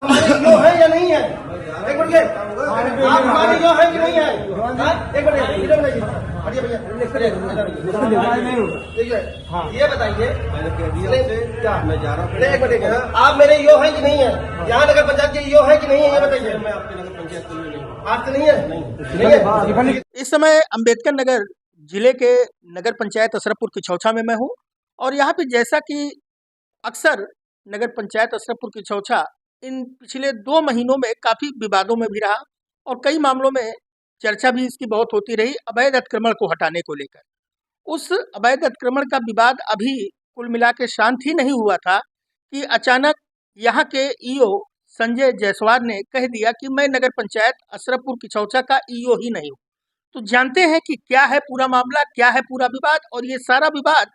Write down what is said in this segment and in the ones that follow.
हमारे यो है या नहीं है? एक मिनट ये, आप हमारे यो है कि नहीं है? हाँ? एक मिनट इधर बताइए, हटिए भैया, देखिए, ये बताइए क्या मैं जा रहा हूँ, एक मिनट आप मेरे यो है कि नहीं है? यहाँ नगर पंचायत के यो है कि नहीं है, ये बताइए। मैं आपके नगर पंचायत के लिए नहीं हूँ। आपसे नहीं है? नहीं है। इस समय अंबेडकर नगर जिले के नगर पंचायत अशरफपुर किछौछा में मैं हूँ और यहाँ पे जैसा कि अक्सर नगर पंचायत अशरफपुर किछौछा इन पिछले 2 महीनों में काफ़ी विवादों में भी रहा और कई मामलों में चर्चा भी इसकी बहुत होती रही अवैध अतिक्रमण को हटाने को लेकर। उस अवैध अतिक्रमण का विवाद अभी कुल मिला के शांत ही नहीं हुआ था कि अचानक यहाँ के ईओ संजय जायसवाल ने कह दिया कि मैं नगर पंचायत अशरफपुर किछौछा का ईओ ही नहीं हूँ। तो जानते हैं कि क्या है पूरा मामला, क्या है पूरा विवाद और ये सारा विवाद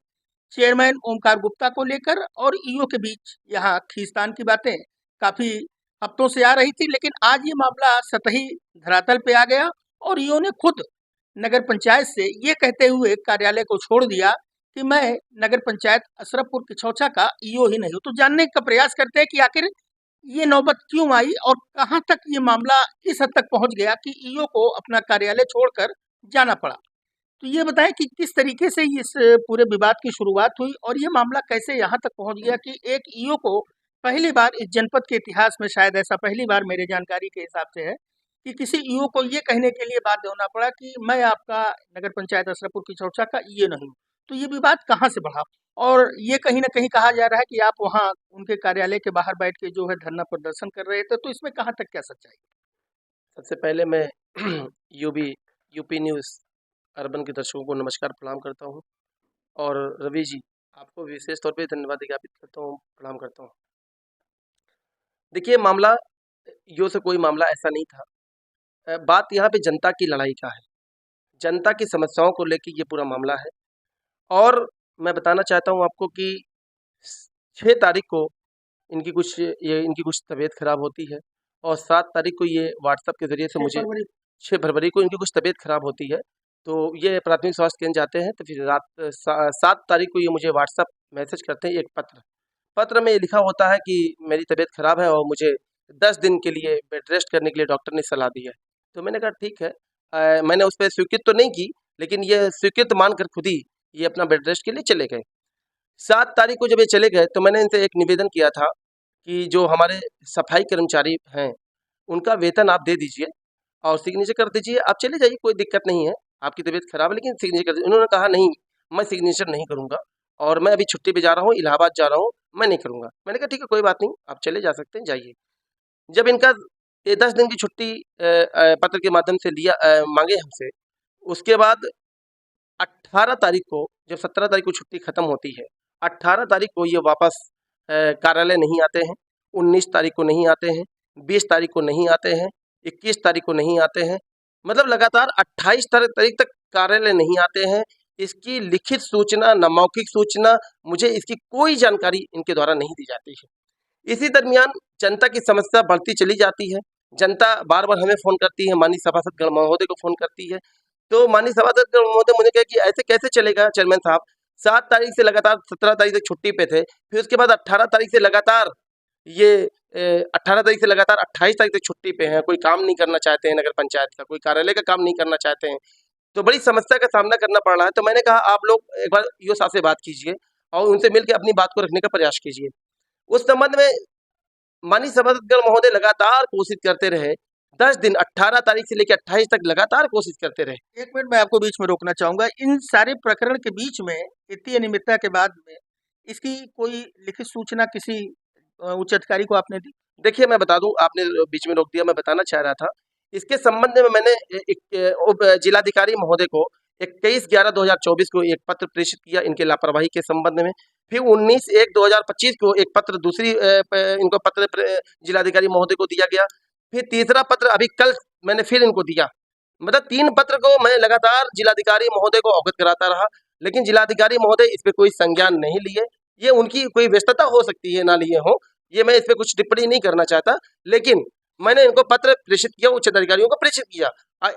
चेयरमैन ओमकार गुप्ता को लेकर और ईओ के बीच यहाँ खींचतान की बातें काफ़ी हफ्तों से आ रही थी, लेकिन आज ये मामला सतही धरातल पे आ गया और ईओ ने खुद नगर पंचायत से ये कहते हुए कार्यालय को छोड़ दिया कि मैं नगर पंचायत अशरफपुर किछौछा का ईओ ही नहीं हूँ। तो जानने का प्रयास करते हैं कि आखिर ये नौबत क्यों आई और कहाँ तक ये मामला इस हद तक पहुँच गया कि ईओ को अपना कार्यालय छोड़कर जाना पड़ा। तो ये बताएं कि किस तरीके से इस पूरे विवाद की शुरुआत हुई और ये मामला कैसे यहाँ तक पहुँच गया कि एक ईओ को पहली बार इस जनपद के इतिहास में शायद ऐसा पहली बार मेरे जानकारी के हिसाब से है कि किसी ईओ को ये कहने के लिए बाध्य होना पड़ा कि मैं आपका नगर पंचायत अशरफपुर किछौछा का ईओ नहीं हूँ। तो ये विवाद कहाँ से बढ़ा और ये कहीं ना कहीं कहा जा रहा है कि आप वहाँ उनके कार्यालय के बाहर बैठ के जो है धरना प्रदर्शन कर रहे थे, तो इसमें कहाँ तक क्या सच्चाई? सबसे पहले मैं यूपी न्यूज़ अर्बन के दर्शकों को नमस्कार प्रणाम करता हूं और रवि जी आपको विशेष तौर पे धन्यवाद ज्ञापित करता हूं, प्रणाम करता हूं। देखिए मामला यो से कोई मामला ऐसा नहीं था। बात यहाँ पे जनता की लड़ाई का है, जनता की समस्याओं को लेकर ये पूरा मामला है। और मैं बताना चाहता हूँ आपको कि 6 तारीख को इनकी कुछ तबीयत खराब होती है और 7 तारीख को ये व्हाट्सएप के जरिए से मुझे 6 फरवरी को इनकी कुछ तबीयत खराब होती है, तो ये प्राथमिक स्वास्थ्य केंद्र जाते हैं। तो फिर रात 7 तारीख को ये मुझे व्हाट्सएप मैसेज करते हैं, एक पत्र में ये लिखा होता है कि मेरी तबीयत खराब है और मुझे 10 दिन के लिए बेड रेस्ट करने के लिए डॉक्टर ने सलाह दी है। तो मैंने कहा ठीक है। मैंने उस पर स्वीकृत तो नहीं की, लेकिन ये स्वीकृत मानकर खुद ही ये अपना बेड रेस्ट के लिए चले गए। 7 तारीख को जब ये चले गए तो मैंने इनसे एक निवेदन किया था कि जो हमारे सफाई कर्मचारी हैं उनका वेतन आप दे दीजिए और सिग्नेचर कर दीजिए, आप चले जाइए, कोई दिक्कत नहीं है, आपकी तबीयत खराब है लेकिन सिग्नेचर कर दीजिए। उन्होंने कहा नहीं, मैं सिग्नेचर नहीं करूँगा और मैं अभी छुट्टी पे जा रहा हूँ, इलाहाबाद जा रहा हूँ, मैं नहीं करूँगा। मैंने कहा ठीक है कोई बात नहीं, आप चले जा सकते हैं, जाइए। जब इनका ये 10 दिन की छुट्टी पत्र के माध्यम से मांगे हमसे, उसके बाद 18 तारीख को जब 17 तारीख को छुट्टी खत्म होती है, 18 तारीख को ये वापस कार्यालय नहीं आते हैं, 19 तारीख को नहीं आते हैं, 20 तारीख को नहीं आते हैं, 21 तारीख को नहीं आते हैं, मतलब लगातार 28 तारीख तक कार्यालय नहीं आते हैं। इसकी लिखित सूचना न मौखिक सूचना, मुझे इसकी कोई जानकारी इनके द्वारा नहीं दी जाती है। इसी दरमियान जनता की समस्या बढ़ती चली जाती है। जनता बार बार हमें फ़ोन करती है, माननीय सभासद महोदय को फ़ोन करती है। तो माननीय सभासद महोदय मुझे कहा कि ऐसे कैसे चलेगा चेयरमैन साहब, 7 तारीख से लगातार 17 तारीख तक छुट्टी पे थे, फिर उसके बाद 18 तारीख से लगातार ये 18 तारीख से लगातार 28 तारीख तक छुट्टी पे हैं, कोई काम नहीं करना चाहते हैं नगर पंचायत का, कोई कार्यालय का काम नहीं करना चाहते हैं, तो बड़ी समस्या का सामना करना पड़ रहा है। तो मैंने कहा आप लोग एक बार ईओ साहब से बात कीजिए और उनसे मिलकर अपनी बात को रखने का प्रयास कीजिए। उस संबंध में माननीय सभासदगण महोदय लगातार कोशिश करते रहे, 10 दिन 18 तारीख से लेकर 28 तक लगातार कोशिश करते रहे। एक मिनट मैं आपको बीच में रोकना चाहूंगा। इन सारे प्रकरण के बीच में इतनी अनियमितता के बाद में इसकी कोई लिखित सूचना किसी उच्च अधिकारी को आपने दी? देखिए मैं बता दूं, आपने बीच में रोक दिया, मैं बताना चाह रहा था। इसके संबंध में मैंने उप जिलाधिकारी महोदय को 21/11/2024 को एक पत्र प्रेषित किया इनके लापरवाही के संबंध में। फिर 19/1/2025 को एक पत्र इनको पत्र जिलाधिकारी महोदय को दिया गया। फिर तीसरा पत्र अभी कल मैंने फिर इनको दिया। मतलब 3 पत्र को मैं लगातार जिलाधिकारी महोदय को अवगत कराता रहा, लेकिन जिलाधिकारी महोदय इस पे कोई संज्ञान नहीं लिए। ये उनकी कोई व्यस्तता हो सकती है, ना लिए हों, ये मैं इस पे कुछ टिप्पणी नहीं करना चाहता, लेकिन मैंने इनको पत्र प्रेषित किया, उच्च अधिकारियों को प्रेषित किया,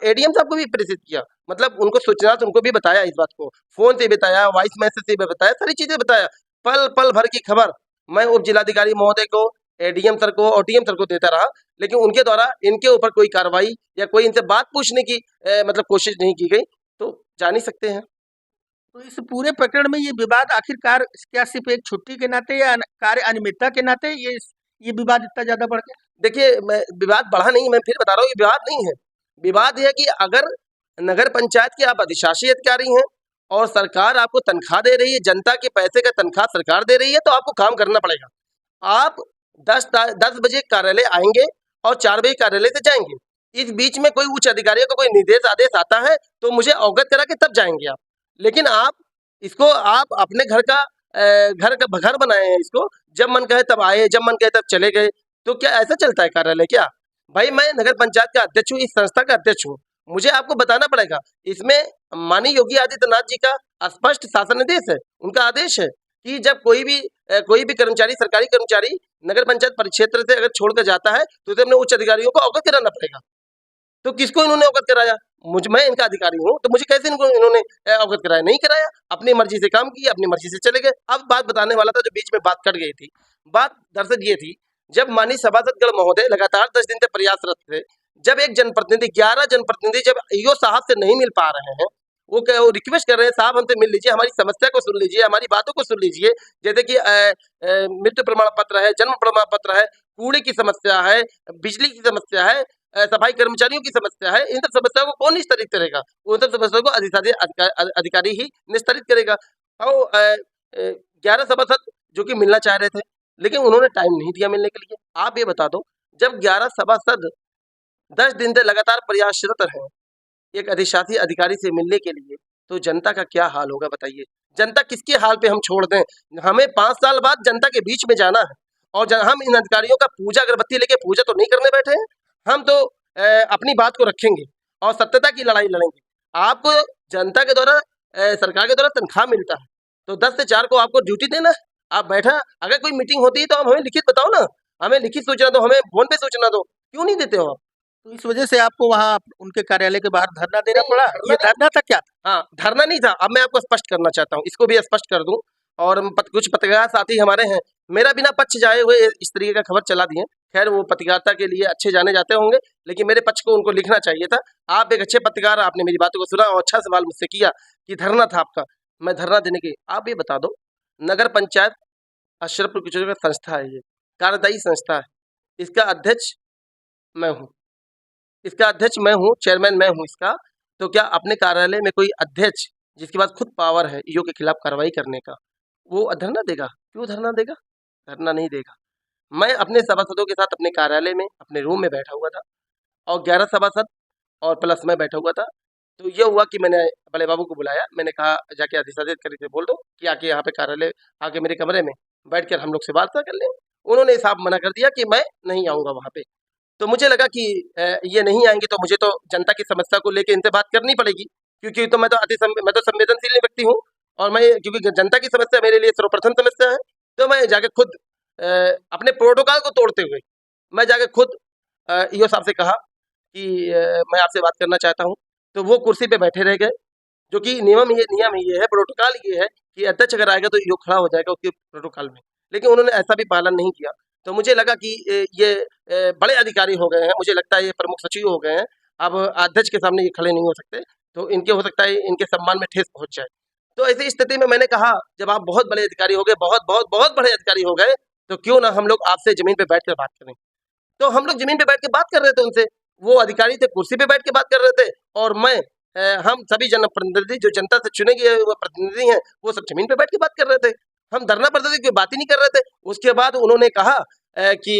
एडीएम साहब को भी प्रेषित किया। मतलब उनको सूचना तो उनको भी बताया, इस बात को फोन से बताया, वॉइस मैसेज से भी बताया, सारी चीजें बताया, पल पल भर की खबर मैं उप जिलाधिकारी महोदय को एडीएम सर को और डीएम सर को देता रहा, लेकिन उनके द्वारा इनके ऊपर कोई कार्रवाई या कोई इनसे बात पूछने की मतलब कोशिश नहीं की गई। तो जान ही सकते हैं। तो इस पूरे प्रकरण में ये विवाद आखिरकार क्या सिर्फ एक छुट्टी के नाते या कार्य अनियमितता के नाते ये विवाद इतना ज्यादा बढ़ गया? देखिए, मैं विवाद बढ़ा नहीं, मैं फिर बता रहा हूँ, ये विवाद नहीं है। विवाद यह है कि अगर नगर पंचायत के आप अधिशासी अधिकारी हैं और सरकार आपको तनख्वाह दे रही है, जनता के पैसे का तनख्वाह सरकार दे रही है, तो आपको काम करना पड़ेगा। आप 10 बजे कार्यालय आएंगे और 4 बजे कार्यालय से जाएंगे। इस बीच में कोई उच्च अधिकारियों का कोई निर्देश आदेश आता है तो मुझे अवगत करा के तब जाएंगे आप। लेकिन आप अपने घर बनाए हैं इसको, जब मन कहे तब आए, जब मन कहे तब चले गए। तो क्या ऐसा चलता है कार्यालय क्या? भाई, मैं नगर पंचायत का अध्यक्ष हूँ, इस संस्था का अध्यक्ष हूँ, मुझे आपको बताना पड़ेगा। इसमें माननीय योगी आदित्यनाथ जी का स्पष्ट शासनादेश है, उनका आदेश है कि जब कोई भी कर्मचारी, सरकारी कर्मचारी नगर पंचायत परिक्षेत्र से अगर छोड़कर जाता है तो उसे अपने उच्च अधिकारियों को अवगत कराना पड़ेगा। तो किसको इन्होंने अवगत कराया? मैं इनका अधिकारी हूँ, तो मुझे कैसे इन्होंने अवगत कराया? नहीं कराया, अपनी मर्जी से काम किया, अपनी मर्जी से चले गए। अब बात बताने वाला था, जो बीच में बात कट गई थी। बात दरअसल ये थी, जब माननीय सभासदगण महोदय लगातार 10 दिन से प्रयासरत थे, जब एक जनप्रतिनिधि 11 जनप्रतिनिधि जब ईओ साहब से नहीं मिल पा रहे हैं, वो रिक्वेस्ट कर रहे हैं, साहब हमसे मिल लीजिए, हमारी समस्या को सुन लीजिए, हमारी बातों को सुन लीजिए। जैसे कि मृत्यु प्रमाण पत्र है, जन्म प्रमाण पत्र है, कूड़े की समस्या है, बिजली की समस्या है, सफाई कर्मचारियों की समस्या है। इन सब समस्याओं को कौन निस्तारित करेगा? उन सब समस्याओं को अधिकारी ही निस्तारित करेगा। और 11 सभासद जो कि मिलना चाह रहे थे, लेकिन उन्होंने टाइम नहीं दिया मिलने के लिए। आप ये बता दो, जब 11 सभासद 10 दिन से लगातार प्रयासरत हैं एक अधिशासी अधिकारी से मिलने के लिए, तो जनता का क्या हाल होगा बताइए? जनता किसके हाल पे हम छोड़ दें? हमें 5 साल बाद जनता के बीच में जाना है, और हम इन अधिकारियों का पूजा अगरबत्ती लेके पूजा तो नहीं करने बैठे हैं। हम तो अपनी बात को रखेंगे और सत्यता की लड़ाई लड़ेंगे। आपको जनता के द्वारा सरकार के द्वारा तनख्वाह मिलता है, तो 10 से 4 को आपको ड्यूटी देना है। आप बैठा, अगर कोई मीटिंग होती है तो हमें लिखित बताओ ना, हमें लिखित सूचना दो, हमें फोन पे सूचना दो, क्यों नहीं देते हो आप? तो इस वजह से आपको वहाँ उनके कार्यालय के बाहर धरना देना नहीं, पड़ा? ये धरना था क्या? हाँ, धरना नहीं था। अब मैं आपको स्पष्ट करना चाहता हूँ, इसको भी स्पष्ट कर दूं। और कुछ पत्रकार साथी हमारे हैं, मेरा बिना पक्ष जाए हुए इस तरीके का खबर चला दिए। खैर, वो पत्रकारिता के लिए अच्छे जाने जाते होंगे, लेकिन मेरे पक्ष को उनको लिखना चाहिए था। आप एक अच्छे पत्रकार, आपने मेरी बातों को सुना और अच्छा सवाल मुझसे किया कि धरना था आपका। मैं धरना देने के, आप ये बता दो, नगर पंचायत अशरफपुर की जो संस्था है, ये कार्यदायी संस्था है, इसका अध्यक्ष मैं हूँ, चेयरमैन मैं हूँ इसका। तो क्या अपने कार्यालय में कोई अध्यक्ष जिसके पास खुद पावर है ईओ के खिलाफ कार्रवाई करने का, वो धरना देगा? क्यों धरना देगा? धरना नहीं देगा। मैं अपने सभासदों के साथ अपने कार्यालय में अपने रूम में बैठा हुआ था, और 11 सभासद और प्लस मैं बैठा हुआ था। तो ये हुआ कि मैंने बड़े बाबू को बुलाया, मैंने कहा जाके अधिशासी अधिकारी से बोल दो कि आके यहाँ पे कार्यालय आके मेरे कमरे में बैठ कर हम लोग से वार्ता कर लें। उन्होंने साफ मना कर दिया कि मैं नहीं आऊँगा वहाँ पे। तो मुझे लगा कि ये नहीं आएंगे तो मुझे तो जनता की समस्या को लेकर इनसे बात करनी पड़ेगी, क्योंकि तो मैं तो संवेदनशील व्यक्ति हूँ, और मैं, क्योंकि जनता की समस्या मेरे लिए सर्वप्रथम समस्या है, तो मैं जाके खुद अपने प्रोटोकॉल को तोड़ते हुए मैं जाके खुद ईओ साहब से कहा कि मैं आपसे बात करना चाहता हूँ। तो वो कुर्सी पे बैठे रह गए, जो कि नियम ये है, प्रोटोकॉल ये है कि अध्यक्ष अगर आएगा तो ईओ खड़ा हो जाएगा उसके प्रोटोकॉल में, लेकिन उन्होंने ऐसा भी पालन नहीं किया। तो मुझे लगा कि ये बड़े अधिकारी हो गए हैं, मुझे लगता है ये प्रमुख सचिव हो गए हैं, अब अध्यक्ष के सामने ये खड़े नहीं हो सकते, तो इनके हो सकता है इनके सम्मान में ठेस पहुंच जाए। तो ऐसी स्थिति में मैंने कहा, जब आप बहुत बड़े अधिकारी हो गए, बहुत बड़े अधिकारी हो गए, तो क्यों ना हम लोग आपसे जमीन पे बैठ कर बात करें। तो हम लोग जमीन पे बैठ के बात कर रहे थे उनसे, वो अधिकारी थे कुर्सी पे बैठ के बात कर रहे थे, और हम सभी जनप्रतिनिधि जो जनता से चुने गए वो प्रतिनिधि हैं, वो सब जमीन पे बैठ के बात कर रहे थे। हम धरना प्रदर्शन की बात ही नहीं कर रहे थे। उसके बाद उन्होंने कहा कि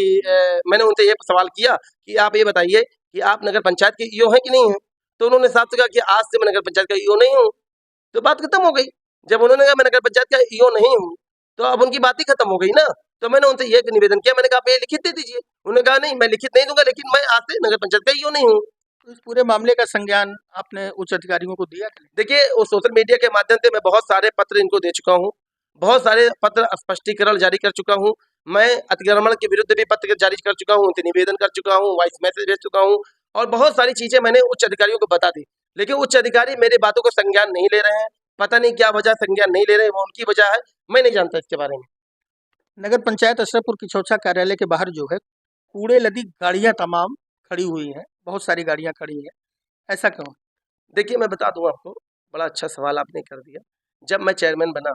मैंने उनसे ये सवाल किया कि आप ये बताइए कि आप नगर पंचायत के ईओ हैं कि नहीं हैं? तो उन्होंने साफ से कहा कि आज से मैं नगर पंचायत का ईओ नहीं हूँ। तो बात खत्म हो गई। जब उन्होंने कहा मैं नगर पंचायत का ईओ नहीं हूँ, तो अब उनकी बात ही खत्म हो गई ना। तो मैंने उनसे ये निवेदन किया, मैंने कहा आप ये लिखित दे दीजिए। उन्होंने कहा नहीं, मैं लिखित नहीं दूंगा, लेकिन मैं आज से नगर पंचायत का ईओ नहीं हूँ। तो इस पूरे मामले का संज्ञान आपने उच्च अधिकारियों को दिया? देखिए, वो सोशल मीडिया के माध्यम से मैं बहुत सारे पत्र इनको दे चुका हूँ, बहुत सारे पत्र स्पष्टीकरण जारी कर चुका हूँ। मैं अतिक्रमण के विरुद्ध भी पत्र जारी कर चुका हूँ, उनसे निवेदन कर चुका हूँ, वॉइस मैसेज भेज चुका हूँ, और बहुत सारी चीजें मैंने उच्च अधिकारियों को बता दी। लेकिन उच्च अधिकारी मेरी बातों को संज्ञान नहीं ले रहे हैं। पता नहीं क्या वजह संज्ञान नहीं ले रहे हैं, वो उनकी वजह है, मैं नहीं जानता इसके बारे में। नगर पंचायत अशरफपुर किछौछा कार्यालय के बाहर जो है कूड़े लदी गाड़ियां तमाम खड़ी हुई हैं, बहुत सारी गाड़ियां खड़ी हैं, ऐसा क्यों? देखिए, मैं बता दूँ आपको, बड़ा अच्छा सवाल आपने कर दिया। जब मैं चेयरमैन बना,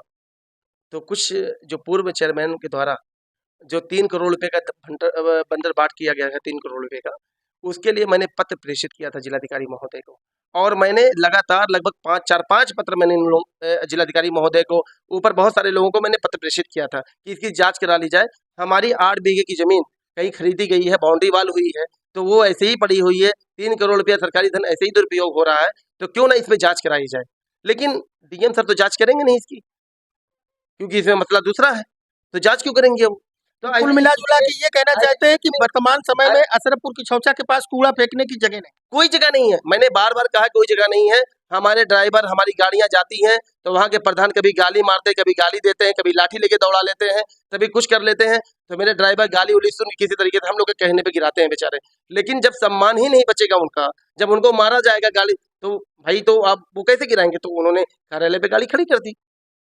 तो कुछ जो पूर्व चेयरमैन के द्वारा जो 3 करोड़ रुपए का बंदरबाट किया गया है 3 करोड़ रुपए का, उसके लिए मैंने पत्र प्रेषित किया था जिलाधिकारी महोदय को। और मैंने लगातार लगभग 4-5 पत्र मैंने इन जिलाधिकारी महोदय को, ऊपर बहुत सारे लोगों को मैंने पत्र प्रेषित किया था कि इसकी जाँच करा ली जाए। हमारी 8 बीघे की ज़मीन कहीं खरीदी गई है, बाउंड्री वॉल हुई है, तो वो ऐसे ही पड़ी हुई है, 3 करोड़ रुपया सरकारी धन ऐसे ही दुरुपयोग हो रहा है, तो क्यों ना इसमें जाँच कराई जाए। लेकिन डीएम सर तो जाँच करेंगे नहीं इसकी, क्योंकि इसमें मसला दूसरा है, तो जाँच क्यों करेंगे वो? तो कुल मिला-जुला के ये कहना चाहते हैं कि वर्तमान समय में अशरफपुर किछौछा के पास कूड़ा फेंकने की जगह नहीं। कोई जगह नहीं है। मैंने बार-बार कहा कोई जगह नहीं है। हमारे ड्राइवर, हमारी गाड़ियाँ जाती हैं, तो वहाँ के प्रधान कभी गाली मारते हैं, कभी गाली देते हैं, कभी लाठी लेके दौड़ा लेते हैं, कभी कुछ कर लेते हैं। तो मेरे ड्राइवर गाली-उली सुन के किसी तरीके से हम लोग के कहने पे गिराते हैं बेचारे। लेकिन जब सम्मान ही नहीं बचेगा उनका, जब उनको मारा जाएगा गाली, तो भाई तो आप वो कैसे गिराएँगे? तो उन्होंने कार्यालय पे गाड़ी खड़ी कर दी।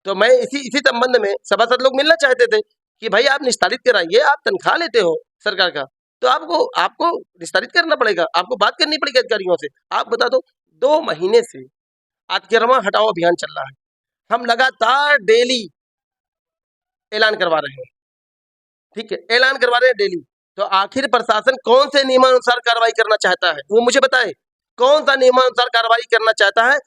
तो मैं इसी इसी संबंध में सभासद लोग मिलना चाहते थे कि भाई आप निस्तारित कराइए, आप तनख्वाह लेते हो सरकार का, तो आपको आपको निस्तारित करना पड़ेगा, आपको बात करनी पड़ेगी अधिकारियों से। आप बता दो, 2 महीने से अतिक्रमण हटाओ अभियान चल रहा है। हम लगातार डेली ऐलान करवा रहे हैं, ठीक है? ऐलान करवा रहे हैं डेली। तो आखिर प्रशासन कौन से नियमानुसार कार्रवाई करना चाहता है, वो मुझे बताए। कौन सा नियमानुसार कार्रवाई करना चाहता है?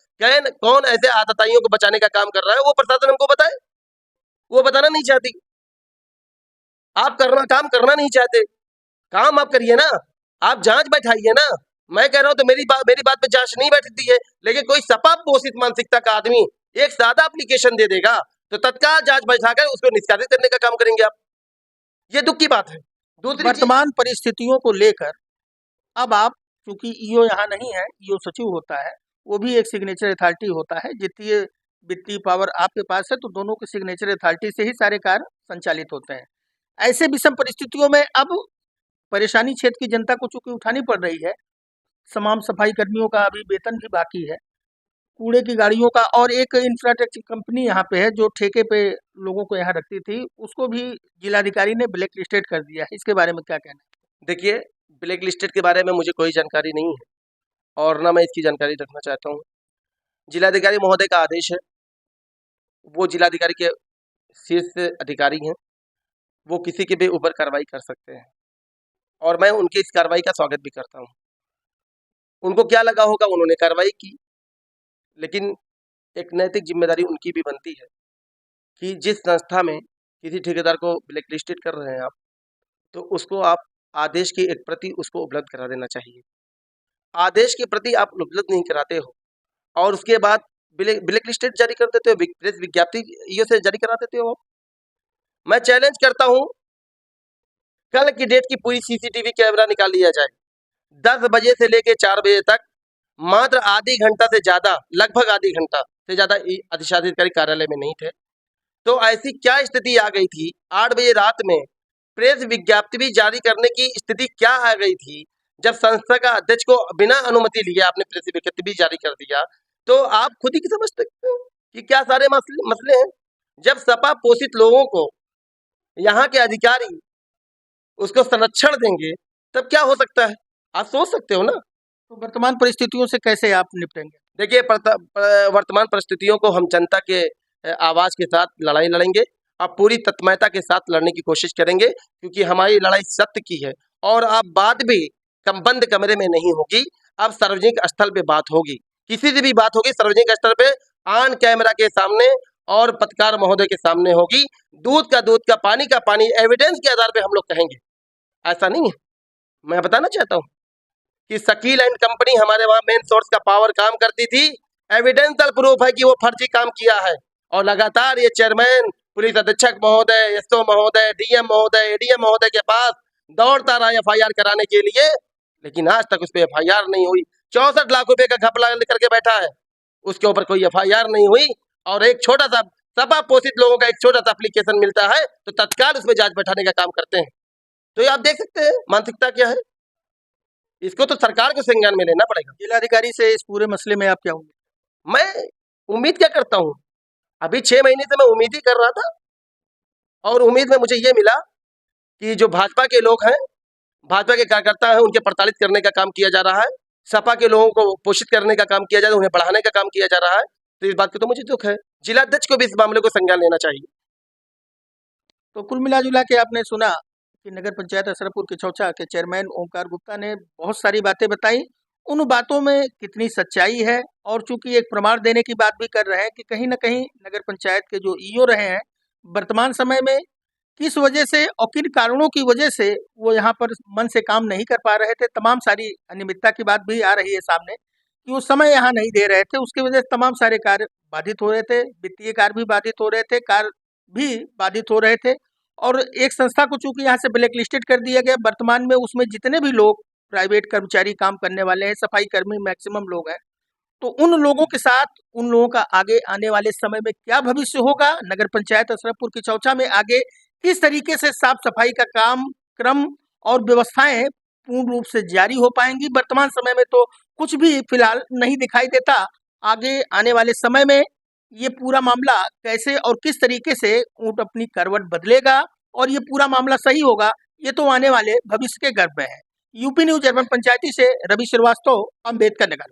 कौन ऐसे आतताइयों को बचाने का काम कर रहा है, वो प्रशासन हमको बताए। वो बताना नहीं चाहती। आप काम करना नहीं चाहते, काम आप करिए ना, आप जांच बैठाइए ना। मैं कह रहा हूं तो मेरी बात पे जांच नहीं बैठती है, लेकिन कोई सपा पोषित मानसिकता का आदमी एक सादा एप्लीकेशन दे देगा तो तत्काल जांच बैठाकर उसको निष्कासित करने का काम करेंगे आप। ये दुख की बात है। दूसरी वर्तमान परिस्थितियों को लेकर अब आप, चूंकि ईओ यहाँ नहीं है, ईओ सचिव होता है, वो भी एक सिग्नेचर अथॉरिटी होता है। जितनी वित्तीय पावर आपके पास है, तो दोनों के सिग्नेचर अथॉरिटी से ही सारे कार्य संचालित होते हैं। ऐसे विषम परिस्थितियों में अब परेशानी क्षेत्र की जनता को चूंकि उठानी पड़ रही है, तमाम सफाई कर्मियों का अभी वेतन भी बाकी है, कूड़े की गाड़ियों का, और एक इंफ्रास्ट्रक्चर कंपनी यहाँ पे है जो ठेके पे लोगों को यहाँ रखती थी, उसको भी जिलाधिकारी ने ब्लैक लिस्टेड कर दिया है। इसके बारे में क्या कहना है? देखिए, ब्लैक लिस्टेड के बारे में मुझे कोई जानकारी नहीं है और ना मैं इसकी जानकारी रखना चाहता हूँ। जिलाधिकारी महोदय का आदेश है, वो जिलाधिकारी के शीर्ष अधिकारी हैं, वो किसी के भी ऊपर कार्रवाई कर सकते हैं और मैं उनकी इस कार्रवाई का स्वागत भी करता हूँ। उनको क्या लगा होगा, उन्होंने कार्रवाई की, लेकिन एक नैतिक जिम्मेदारी उनकी भी बनती है कि जिस संस्था में किसी ठेकेदार को ब्लैक लिस्टेड कर रहे हैं आप, तो उसको आप आदेश की एक प्रति उसको उपलब्ध करा देना चाहिए। आदेश की प्रति आप उपलब्ध नहीं कराते हो और उसके बाद ब्लैक लिस्टेड जारी कर देते हो, प्रेस विज्ञप्ति ईओ से जारी करा देते हो आप। मैं चैलेंज करता हूं, कल की डेट की पूरी सीसीटीवी कैमरा निकाल लिया जाए। 10 बजे से लेके 4 बजे तक मात्र आधी घंटा से ज्यादा, लगभग आधी घंटा से ज्यादा अधिशासी अधिकारी कार्यालय में नहीं थे। तो ऐसी क्या स्थिति आ गई थी, 8 बजे रात में प्रेस विज्ञप्ति भी जारी करने की स्थिति क्या आ गई थी, जब संस्था का अध्यक्ष को बिना अनुमति लिए आपने प्रेस विज्ञप्ति भी जारी कर दिया। तो आप खुद ही समझ सकते हैं कि क्या सारे मसले हैं। जब सपा पोषित लोगों को यहाँ के अधिकारी उसको संरक्षण देंगे, तब क्या हो सकता है, आप सोच सकते हो ना। तो वर्तमान परिस्थितियों से कैसे आप निपटेंगे? देखिए, वर्तमान परिस्थितियों को हम जनता के आवाज के साथ लड़ाई लड़ेंगे और पूरी तत्परता के साथ लड़ने की कोशिश करेंगे, क्योंकि हमारी लड़ाई सत्य की है। और अब बात भी बंद कमरे में नहीं होगी, अब सार्वजनिक स्थल पे बात होगी। किसी से भी बात होगी सार्वजनिक स्तर पे, ऑन कैमरा के सामने और पत्रकार महोदय के सामने होगी। दूध का, पानी का पानी, एविडेंस के आधार पे हम लोग कहेंगे। ऐसा नहीं है, मैं बताना चाहता हूँ कि शकील एंड कंपनी हमारे वहाँ मेन सोर्स का पावर काम करती थी। एविडेंशियल प्रूफ है कि वो फर्जी काम किया है और लगातार ये चेयरमैन, पुलिस अधीक्षक महोदय, एसओ महोदय, डीएम महोदय, एडीएम महोदय के पास दौड़ता रहा एफआईआर कराने के लिए, लेकिन आज तक उस पर एफआईआर नहीं हुई। 64 लाख रुपए का घपला करके बैठा है, उसके ऊपर कोई एफआईआर नहीं हुई। और एक छोटा सा सपा पोषित लोगों का एक छोटा सा एप्लीकेशन मिलता है तो तत्काल उसमें जांच बैठाने का काम करते हैं। तो ये आप देख सकते हैं मानसिकता क्या है। इसको तो सरकार को संज्ञान में लेना पड़ेगा। जिलाधिकारी से इस पूरे मसले में आप क्या उम्मीद? मैं उम्मीद क्या करता हूँ, अभी 6 महीने से मैं उम्मीद ही कर रहा था और उम्मीद में मुझे ये मिला कि जो भाजपा के लोग हैं, भाजपा के कार्यकर्ता हैं, उनके प्रताड़ित करने का काम किया जा रहा है, सपा के लोगों को पोषित करने का काम किया जा रहा है, उन्हें बढ़ाने का काम किया जा रहा है। तो इस बात की तो मुझे दुख है। जिलाध्यक्ष को भी इस मामले को संज्ञान लेना चाहिए। तो कुल मिला जुला के आपने सुना कि नगर पंचायत अशरफपुर किछौछा के चेयरमैन ओमकार गुप्ता ने बहुत सारी बातें बताई। उन बातों में कितनी सच्चाई है, और चूंकि एक प्रमाण देने की बात भी कर रहे हैं कि कहीं ना कहीं नगर पंचायत के जो ईओ रहे हैं वर्तमान समय में किस वजह से और किन कारणों की वजह से वो यहाँ पर मन से काम नहीं कर पा रहे थे। तमाम सारी अनियमितता की बात भी आ रही है सामने कि वो समय यहाँ नहीं दे रहे थे, उसकी वजह से तमाम सारे कार्य बाधित हो रहे थे, वित्तीय कार्य भी बाधित हो रहे थे, कार्य भी बाधित हो रहे थे। और एक संस्था को चूंकि यहाँ से ब्लैक लिस्टेड कर दिया गया, वर्तमान में उसमें जितने भी लोग प्राइवेट कर्मचारी काम करने वाले हैं, सफाई कर्मी मैक्सिमम लोग हैं, तो उन लोगों के साथ उन लोगों का आगे आने वाले समय में क्या भविष्य होगा, नगर पंचायत अशरफपुर किछौछा में आगे किस तरीके से साफ सफाई का काम क्रम और व्यवस्थाएं पूर्ण रूप से जारी हो पाएंगी। वर्तमान समय में तो कुछ भी फिलहाल नहीं दिखाई देता। आगे आने वाले समय में ये पूरा मामला कैसे और किस तरीके से ऊंट अपनी करवट बदलेगा और ये पूरा मामला सही होगा, ये तो आने वाले भविष्य के गर्भ में है। यूपी न्यूज अर्बन पंचायती से रवि श्रीवास्तव, अम्बेडकर नगर।